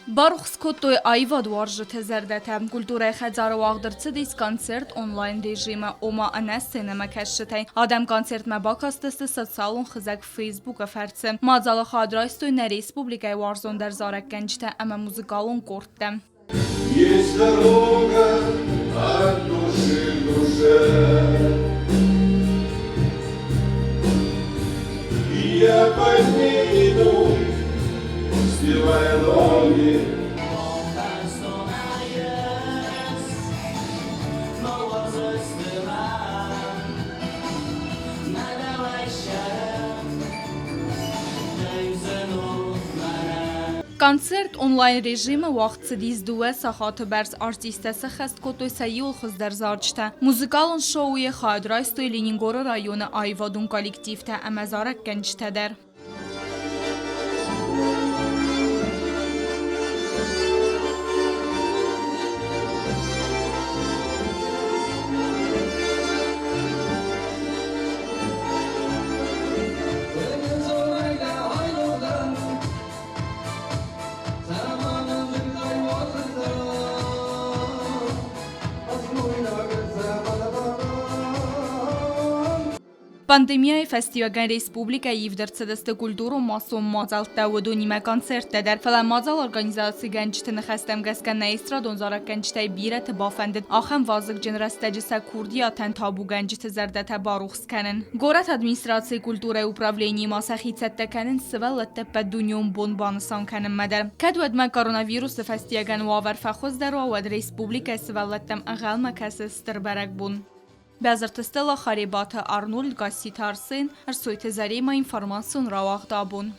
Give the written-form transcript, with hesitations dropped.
Բարուխ Սկոտոյ այվադ վարժը զերդեթե, կուլտուրայ խեծարը վաղդրցդիս կոնցերտ օնլայն ռեժիմը, ոմա անես սենեմը կեշշտայ, ադեմ կոնցերտ մե բակաստստը սոցիալուն խզակ ֆեյսբուկը ֆերցը, մածալը խադրայստույն ռեսպուբլիկայ վարզոն դեր զարակ կենջթե, əmə մուզիկալուն կորտտե։ Есть дорога от души к душе, и я по ней иду, сбивая ноги. Կոնցերտ օնլայն ռեժիմը վաղցդիս դուե սախաթը բերս արտիստեսը խեստ կոտոյ սայիուլ խզդեր զարչթը։ Մուզիկալն շոուի խադրայստոյ Լենինգորը ռայոնը այվադուն կոլեկտիվթը əməzarək կենջթեդեր։ Պանդեմիայի ֆեստիվագան ռեսպուբլիկա իվդրցդստը կուլտուրու մասում մածալ տավոդունի մե կոնցերտ դեր ֆլան մածալ օրգանիզացի գենջթը նխստեմ գասկան նայստրադոն զարակ գենջթայ բիրեթը բաֆանդդ ախեմ վազık ջենրաստեջիսա քուրդի աթեն թաբու գենջթը զերդեթը բարուխսկանն գորաթ ադմինիստրացիի կուլտուրայի ուպրավլենի մասախիցետտեկանն սվալտը պդունյոն բոնբանսանքանն մադեր կադուդ մե կորոնավիրուսը ֆեստիվագան ուավար ֆախոզ դարո ոդ ռեսպուբլիկա սվալտեմ աղալ մակասը ստրբարակ բուն Բязарты Стелла Харибата Арнольд Гасит Арсен, Арсойте Зарима информацион Равах Дабун.